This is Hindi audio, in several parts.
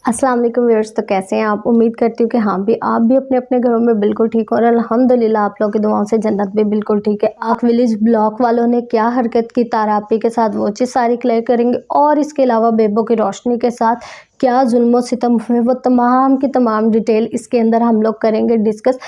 अस्सलाम वालेकुम व्यूअर्स। तो कैसे हैं आप? उम्मीद करती हूँ कि हाँ भी आप भी अपने अपने घरों में बिल्कुल ठीक हो और अल्हम्दुलिल्लाह आप लोगों की दुआओं से जन्नत भी बिल्कुल ठीक है। आप विलेज ब्लॉक वालों ने क्या हरकत की तारा आपी के साथ वो चीज़ सारी क्लियर करेंगे और इसके अलावा बेबो की रोशनी के साथ क्या जुल्म सितम हुए वो तमाम की तमाम डिटेल इसके अंदर हम लोग करेंगे डिस्कस।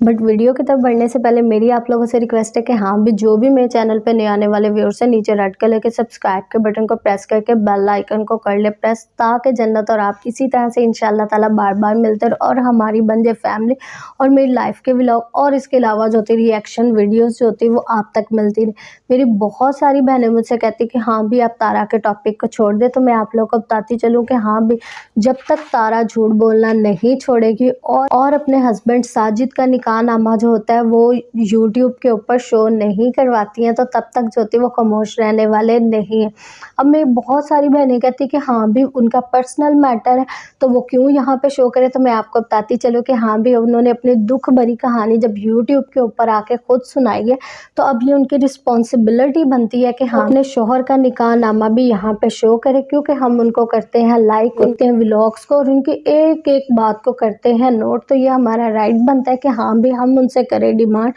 बट वीडियो की तरफ बढ़ने से पहले मेरी आप लोगों से रिक्वेस्ट है कि हाँ भी जो भी मेरे चैनल पे नए आने वाले व्यूअर्स हैं नीचे रेड कलर के सब्सक्राइब के बटन को प्रेस करके बेल आइकन को कर ले प्रेस, ताकि जन्नत और आप इसी तरह से इंशाल्लाह ताला बार बार मिलते रहो और हमारी बन जाए फैमिली और मेरी लाइफ के व्लॉग और इसके अलावा जो होती रिएक्शन वीडियोज़ जो होती वो आप तक मिलती रही। मेरी बहुत सारी बहनें मुझसे कहती कि हाँ भी आप तारा के टॉपिक को छोड़ दे, तो मैं आप लोग को बताती चलूँ कि हाँ भी जब तक तारा झूठ बोलना नहीं छोड़ेगी और अपने हस्बैंड साजिद का निकाहनामा जो होता है वो यूट्यूब के ऊपर शो नहीं करवाती हैं, तो तब तक जो होती है वो खामोश रहने वाले नहीं हैं। अब मैं बहुत सारी बहनें कहती कि हाँ भी उनका पर्सनल मैटर है तो वो क्यों यहाँ पे शो करे, तो मैं आपको बताती चलूँ कि हाँ भी उन्होंने अपनी दुख भरी कहानी जब यूट्यूब के ऊपर आके खुद सुनाई है, तो अब ये उनकी रिस्पॉन्सिबिलिटी बनती है कि हाँ अपने शोहर का निकाहनामा भी यहाँ पे शो करे, क्योंकि हम उनको करते हैं लाइक, करते हैं व्लॉग्स को और उनकी एक एक बात को करते हैं नोट, तो ये हमारा राइट बनता है कि हाँ भी हम उनसे करें डिमांड।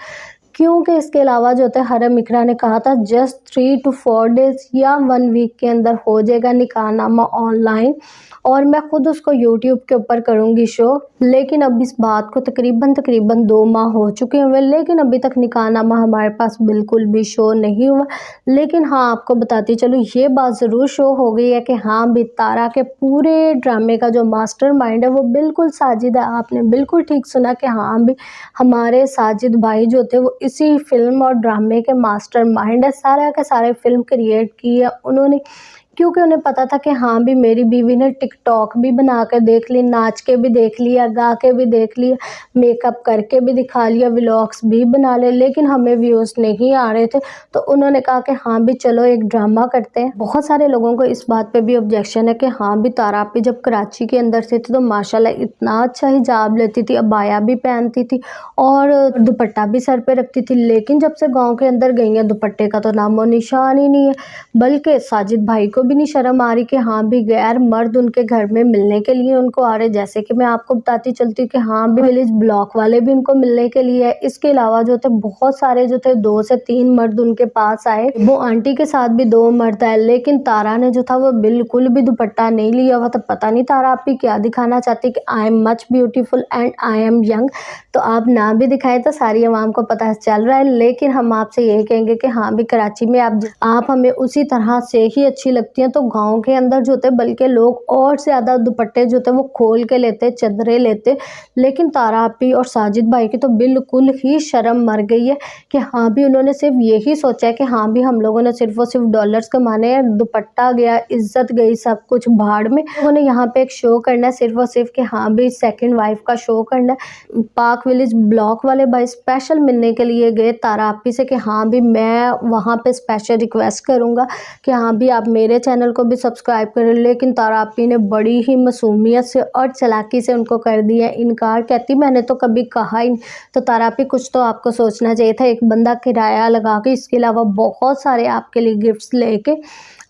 क्योंकि इसके अलावा जो होता है हरम इकरा ने कहा था जस्ट 3 to 4 डेज या 1 वीक के अंदर हो जाएगा निकाहनामा ऑनलाइन और मैं खुद उसको यूट्यूब के ऊपर करूँगी शो। लेकिन अब इस बात को तकरीबन 2 माह हो चुके हुए, लेकिन अभी तक निकाहनामा हमारे पास बिल्कुल भी शो नहीं हुआ। लेकिन हाँ आपको बताती चलो ये बात ज़रूर शो हो गई है कि हाँ भी तारा के पूरे ड्रामे का जो मास्टरमाइंड है वो बिल्कुल साजिद है। आपने बिल्कुल ठीक सुना कि हाँ भी हमारे साजिद भाई जो थे वो इसी फिल्म और ड्रामे के मास्टरमाइंड है। सारा का सारे फिल्म क्रिएट की है उन्होंने, क्योंकि उन्हें पता था कि हाँ भी मेरी बीवी ने टिकटॉक भी बना कर देख ली, नाच के भी देख लिया, गा के भी देख लिया, मेकअप करके भी दिखा लिया, व्लॉग्स भी बना ले, लेकिन हमें व्यूज़ नहीं आ रहे थे। तो उन्होंने कहा कि हाँ भी चलो एक ड्रामा करते हैं। बहुत सारे लोगों को इस बात पे भी ऑब्जेक्शन है कि हाँ भी तारा आपी जब कराची के अंदर से थी तो माशाल्लाह इतना अच्छा हिजाब लेती थी, अबाया भी पहनती थी और दुपट्टा भी सर पे रखती थी, लेकिन जब से गाँव के अंदर गई है दुपट्टे का तो नामो निशान ही नहीं है। बल्कि साजिद भाई को भी नहीं शर्म आ रही कि हाँ भी गैर मर्द उनके घर में मिलने के लिए उनको आ रहे, जैसे कि मैं आपको बताती चलती हूँ कि हाँ भी विलेज ब्लॉक वाले भी उनको मिलने के लिए है। इसके अलावा जो थे बहुत सारे जो थे 2 से 3 मर्द उनके पास आए, वो आंटी के साथ भी 2 मर्द आए, लेकिन तारा ने जो था वो बिल्कुल भी दुपट्टा नहीं लिया हुआ। तो पता नहीं तारा आपकी क्या दिखाना चाहती कि I am much beautiful and I am young, तो आप ना भी दिखाए तो सारी आवाम को पता चल रहा है। लेकिन हम आपसे यही कहेंगे कि हाँ भी कराची में आप हमें उसी तरह से ही अच्छी लगती हैं, तो गांव के अंदर जो थे बल्कि लोग और ज़्यादा दुपट्टे जो थे वो खोल के लेते, चदरे लेते, लेकिन तारा आपी और साजिद भाई की तो बिल्कुल ही शर्म मर गई है कि हाँ भी उन्होंने सिर्फ यही सोचा है कि हाँ भी हम लोगों ने सिर्फ और सिर्फ डॉलर्स कमाने हैं, दुपट्टा गया, इज्जत गई, सब कुछ भाड़ में। उन्होंने यहाँ पे एक शो करना है सिर्फ और सिर्फ कि हाँ भी सेकंड वाइफ का शो करना है। पाक विलेज ब्लॉक वाले भाई स्पेशल मिलने के लिए गए तारा आपी से कि हाँ भी मैं वहाँ पे स्पेशल रिक्वेस्ट करूँगा कि हाँ भी आप मेरे चैनल को भी सब्सक्राइब करें, लेकिन तारा आपी ने बड़ी ही मासूमियत से और चालाकी से उनको कर दिया इनकार। कहती मैंने तो कभी कहा ही नहीं। तो तारा आपी कुछ तो आपको सोचना चाहिए था, एक बंदा किराया लगा के इसके अलावा बहुत सारे आपके लिए गिफ्ट्स लेके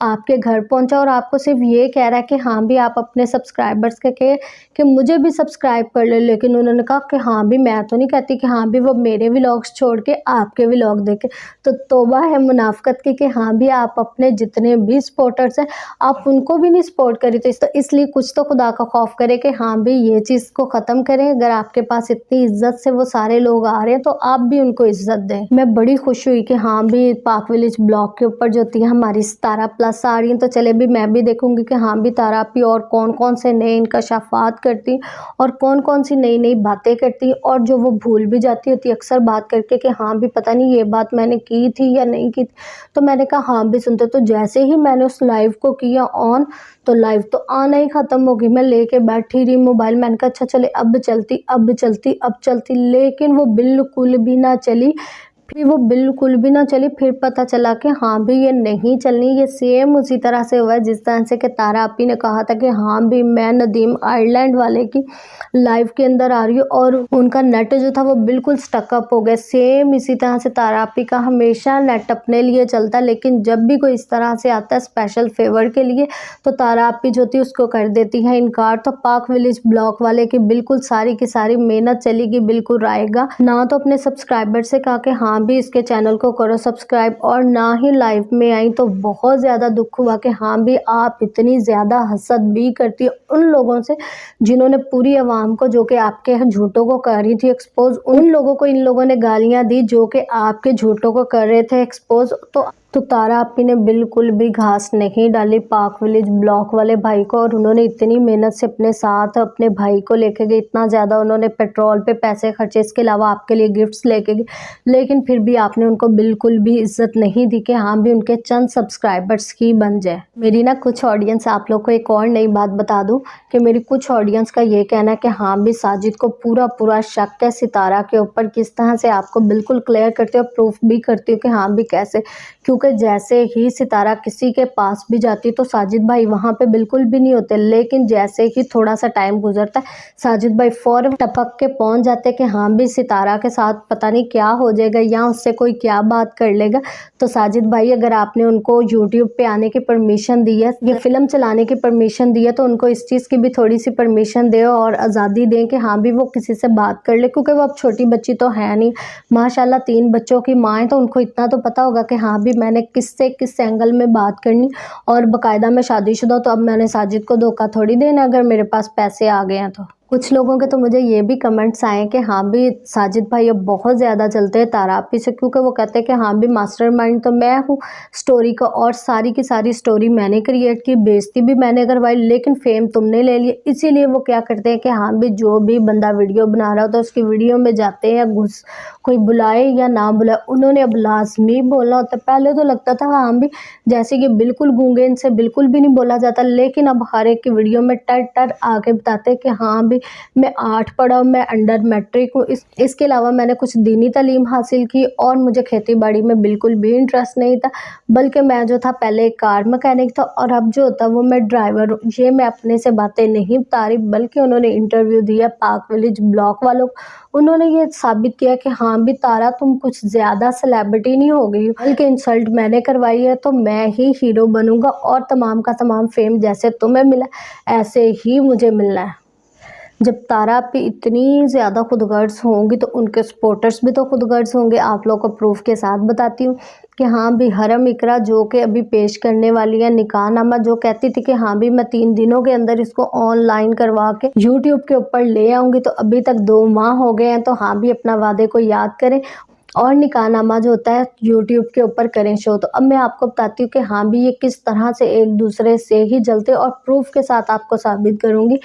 आपके घर पहुंचा और आपको सिर्फ ये कह रहा है कि हाँ भी आप अपने सब्सक्राइबर्स के कहे कि मुझे भी सब्सक्राइब कर ले, लेकिन उन्होंने कहा कि हाँ भी मैं तो नहीं कहती कि हाँ भी वो मेरे व्लॉग्स छोड़ के आपके व्लॉग देखे। तो तौबा है मुनाफकत की कि हाँ भी आप अपने जितने भी सपोर्टर्स हैं आप उनको भी नहीं सपोर्ट करी, तो इसलिए कुछ तो खुदा का खौफ करे कि हाँ भी ये चीज़ को ख़त्म करें। अगर आपके पास इतनी इज्जत से वो सारे लोग आ रहे हैं तो आप भी उनको इज्जत दें। मैं बड़ी खुश हुई कि हाँ भी पाक विलेज ब्लॉग के ऊपर जो थी हमारी 17+ आ रही हैं, तो चले भी मैं भी देखूंगी कि हाँ भी तारा आपी और कौन कौन से नए इंकशाफात करती और कौन कौन सी नई नई बातें करती और जो वो भूल भी जाती होती अक्सर बात करके कि हाँ भी पता नहीं ये बात मैंने की थी या नहीं की थी। तो मैंने कहा हाँ भी सुनते, तो जैसे ही मैंने उस लाइव को किया ऑन तो लाइव तो आना ही ख़त्म हो गई। मैं लेके बैठी रही मोबाइल, मैंने कहा अच्छा चले अब चलती, लेकिन वो बिल्कुल भी ना चली। फिर वो बिल्कुल भी ना चली। फिर पता चला कि हाँ भी ये नहीं चलनी। ये सेम उसी तरह से हुआ है जिस तरह से कि तारा आपी ने कहा था कि हाँ भी मैं नदीम आयरलैंड वाले की लाइव के अंदर आ रही हूँ, और उनका नेट जो था वो बिल्कुल स्टकअप हो गया। सेम इसी तरह से तारा आपी का हमेशा नेट अपने लिए चलता है, लेकिन जब भी कोई इस तरह से आता है स्पेशल फेवर के लिए तो तारा आपी जो थी उसको कर देती है इनकार। तो पाक विलेज ब्लॉक वाले की बिल्कुल सारी की सारी मेहनत चलेगी, बिल्कुल आएगा ना। तो अपने सब्सक्राइबर से कहा कि हाँ भी इसके चैनल को करो सब्सक्राइब, और ना ही लाइव में आई। तो बहुत ज़्यादा दुख हुआ कि हाँ भी आप इतनी ज़्यादा हसद भी करती है उन लोगों से जिन्होंने पूरी आवाम को, जो कि आपके झूठों को कर रही थी एक्सपोज, उन लोगों को इन लोगों ने गालियां दी जो कि आपके झूठों को कर रहे थे एक्सपोज। तो तारा आपी ने बिल्कुल भी घास नहीं डाली पाक विलेज ब्लॉक वाले भाई को, और उन्होंने इतनी मेहनत से अपने साथ अपने भाई को लेके गए, इतना ज़्यादा उन्होंने पेट्रोल पे पैसे खर्चे, इसके अलावा आपके लिए गिफ्ट्स लेके गए, लेकिन फिर भी आपने उनको बिल्कुल भी इज्जत नहीं दी कि हाँ भी उनके चंद सब्सक्राइबर्स की बन जाए। मेरी ना कुछ ऑडियंस, आप लोग को एक और नई बात बता दूं कि मेरी कुछ ऑडियंस का ये कहना है कि हाँ भी साजिद को पूरा शक है सितारा के ऊपर। किस तरह से आपको बिल्कुल क्लियर करती हो, प्रूफ भी करती हो कि हाँ भी कैसे, क्योंकि जैसे ही सितारा किसी के पास भी जाती तो साजिद भाई वहाँ पे बिल्कुल भी नहीं होते, लेकिन जैसे ही थोड़ा सा टाइम गुजरता है साजिद भाई फौरन टपक के पहुँच जाते कि हाँ भी सितारा के साथ पता नहीं क्या हो जाएगा या उससे कोई क्या बात कर लेगा। तो साजिद भाई, अगर आपने उनको यूट्यूब पे आने की परमिशन दी है, ये फिल्म चलाने की परमिशन दी है, तो उनको इस चीज़ की भी थोड़ी सी परमिशन दे और आज़ादी दें कि हाँ भी वो किसी से बात कर ले, क्योंकि वो अब छोटी बच्ची तो है नहीं, माशाल्लाह 3 बच्चों की माँ है, तो उनको इतना तो पता होगा कि हाँ भी मैंने किससे किस एंगल में बात करनी। और बाकायदा मैं शादीशुदा, तो अब मैंने साजिद को धोखा थोड़ी देना अगर मेरे पास पैसे आ गए हैं। तो कुछ लोगों के तो मुझे ये भी कमेंट्स आए कि हाँ भी साजिद भाई अब बहुत ज़्यादा चलते हैं तारा आपी से, क्योंकि वो कहते हैं कि हाँ भी मास्टरमाइंड तो मैं हूँ स्टोरी का, और सारी की सारी स्टोरी मैंने क्रिएट की, बेइज्जती भी मैंने करवाई, लेकिन फेम तुमने ले लिया। इसीलिए वो क्या करते हैं कि हाँ भी जो भी बंदा वीडियो बना रहा हो तो उसकी वीडियो में जाते हैं, घुस कोई बुलाए या ना बुलाए, उन्होंने अब लाजमी बोलना होता है। पहले तो लगता था हाँ भी जैसे कि बिल्कुल गूंगे, इनसे बिल्कुल भी नहीं बोला जाता, लेकिन अब हर एक की वीडियो में टर आके बताते हैं कि हाँ भी मैं 8 पढ़ा हूँ, मैं अंडर मैट्रिक हूँ, इसके अलावा मैंने कुछ दीनी तालीम हासिल की, और मुझे खेती बाड़ी में बिल्कुल भी इंटरेस्ट नहीं था, बल्कि मैं जो था पहले एक कार मैकेनिक था और अब जो होता वो मैं ड्राइवर हूँ। ये मैं अपने से बातें नहीं बता रही, बल्कि उन्होंने इंटरव्यू दिया पाक विलेज ब्लॉक वालों को, उन्होंने ये साबित किया कि हाँ भी तारा तुम कुछ ज़्यादा सेलिब्रिटी नहीं हो गई, बल्कि इंसल्ट मैंने करवाई है तो मैं ही हीरो बनूंगा, और तमाम का तमाम फेम जैसे तुम्हें मिला ऐसे ही मुझे मिलना है। जब तारा आपी इतनी ज़्यादा खुदगर्ज होंगी तो उनके सपोर्टर्स भी तो खुदगर्ज होंगे। आप लोगों को प्रूफ के साथ बताती हूँ कि हाँ भी हरम इकरा जो कि अभी पेश करने वाली है निकाहनामा, जो कहती थी कि हाँ भी मैं 3 दिनों के अंदर इसको ऑनलाइन करवा के यूट्यूब के ऊपर ले आऊँगी, तो अभी तक 2 माह हो गए हैं। तो हाँ भी अपना वादे को याद करें और निकाहनामा जो होता है यूट्यूब के ऊपर करें शो। तो अब मैं आपको बताती हूँ कि हाँ भी ये किस तरह से एक दूसरे से ही जलते, और प्रूफ के साथ आपको साबित करूँगी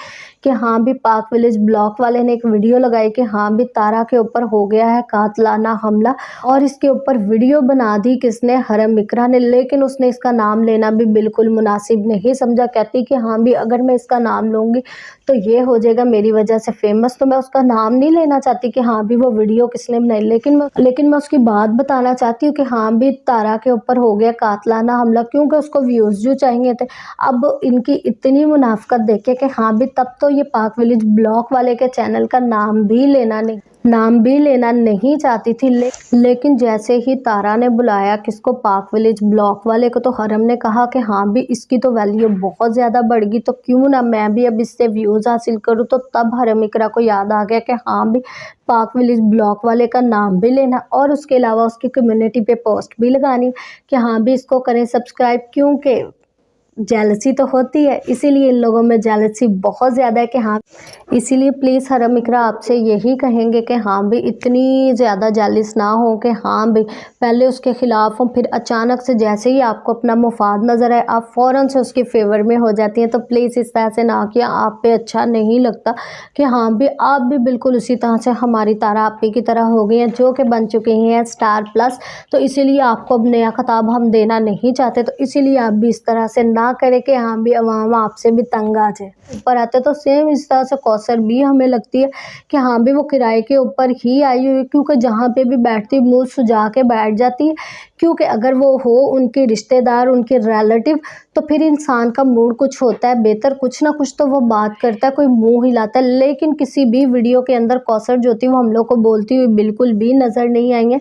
कि हाँ भी पाक विलेज ब्लॉक वाले ने एक वीडियो लगाई कि हाँ भी तारा के ऊपर हो गया है कातलाना हमला, और इसके ऊपर वीडियो बना दी किसने, हरम इकरा ने, लेकिन उसने इसका नाम लेना भी बिल्कुल मुनासिब नहीं समझा। कहती कि हाँ भी अगर मैं इसका नाम लूँगी तो ये हो जाएगा मेरी वजह से फेमस, तो मैं उसका नाम नहीं लेना चाहती कि हाँ भी वो वीडियो किसने बनाई, लेकिन मैं उसकी बात बताना चाहती हूँ कि हाँ भी तारा के ऊपर हो गया कातलाना हमला, क्योंकि उसको व्यूज़ जो चाहिए थे। अब इनकी इतनी मुनाफकत देखे कि हाँ भी तब तो ये पाक विलेज ब्लॉक वाले के चैनल का नाम भी लेना नहीं चाहती थी, लेकिन जैसे ही तारा ने बुलाया किसको, पाक विलेज ब्लॉक वाले को, तो हरम ने कहा कि हाँ भी इसकी तो वैल्यू बहुत ज़्यादा बढ़ गई, तो क्यों ना मैं भी अब इससे व्यूज़ हासिल करूँ। तो तब हरम इकरा को याद आ गया कि हाँ भी पाक विलेज ब्लॉक वाले का नाम भी लेना, और उसके अलावा उसकी कम्युनिटी पे पोस्ट भी लगानी कि हाँ भी इसको करें सब्सक्राइब, क्योंकि जेलसी तो होती है, इसीलिए इन लोगों में जेलसी बहुत ज़्यादा है कि हाँ, इसीलिए प्लीज़ हरम इकरा आपसे यही कहेंगे कि हाँ भी इतनी ज़्यादा जेलिस ना हो कि हाँ भी पहले उसके ख़िलाफ़ हो, फिर अचानक से जैसे ही आपको अपना मुफाद नज़र आए आप फ़ौरन से उसके फेवर में हो जाती हैं। तो प्लीज़ इस तरह से ना किया, आप पे अच्छा नहीं लगता कि हाँ भी आप भी बिल्कुल उसी तरह से हमारी तारा आपी की तरह हो गई हैं, जो कि बन चुकी हैं स्टार प्लस। तो इसीलिए आपको अब नया खिताब हम देना नहीं चाहते, तो इसीलिए आप भी इस तरह से ना ना करे कि हाँ भी अवाम आपसे भी तंग आ जाए। ऊपर आते तो सेम इस तरह से कौसर भी हमें लगती है कि हाँ भी वो किराए के ऊपर ही आई हुई है, क्योंकि जहाँ पे भी बैठती मुँह सुजा के बैठ जाती है, क्योंकि अगर वो हो उनके रिश्तेदार, उनके रिलेटिव, तो फिर इंसान का मूड कुछ होता है बेहतर, कुछ ना कुछ तो वो बात करता है, कोई मुंह हिलाता है। लेकिन किसी भी वीडियो के अंदर कौसर जो थी वो हम लोग को बोलती हुई बिल्कुल भी नज़र नहीं आएंगे।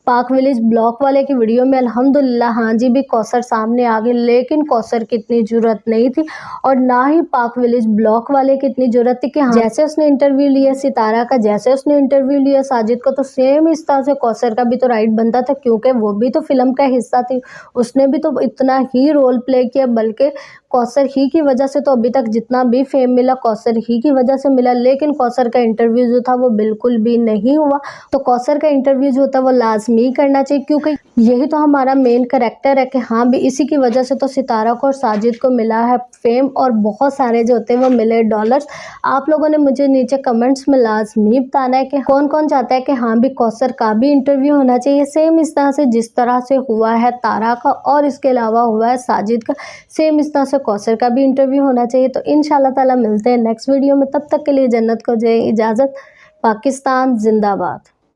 पाक विलेज ब्लॉक वाले की वीडियो में अल्हम्दुलिल्लाह हाँ जी भी कौसर सामने आ गए, लेकिन कौसर की इतनी ज़रूरत नहीं थी और ना ही पाक विलेज ब्लॉक वाले की इतनी ज़रूरत थी कि हाँ जैसे उसने इंटरव्यू लिया सितारा का, जैसे उसने इंटरव्यू लिया साजिद को, तो सेम इस तरह से कौसर का भी तो राइट बनता था, क्योंकि वो भी तो फिल्म का हिस्सा थी, उसने भी तो इतना ही रोल प्ले किया। बल्कि कौसर ही की वजह से तो अभी तक जितना भी फेम मिला कौसर ही की वजह से मिला, लेकिन कौसर का इंटरव्यू जो था वो बिल्कुल भी नहीं हुआ। तो कौसर का इंटरव्यू जो था वो लाजमी करना चाहिए, क्योंकि यही तो हमारा मेन करैक्टर है कि हाँ भी इसी की वजह से तो सितारा को और साजिद को मिला है फेम, और बहुत सारे जो होते हैं वो मिले डॉलर्स। आप लोगों ने मुझे नीचे कमेंट्स में लाजमी बताना है कि कौन कौन चाहता है कि हाँ भी कौसर का भी इंटरव्यू होना चाहिए, सेम इस तरह से जिस तरह से हुआ है तारा का और इसके अलावा हुआ है साजिद का, सेम इस तरह से कौसर का भी इंटरव्यू होना चाहिए। तो इंशाल्लाह ताला मिलते हैं नेक्स्ट वीडियो में, तब तक के लिए जन्नत को दे इजाज़त। पाकिस्तान जिंदाबाद।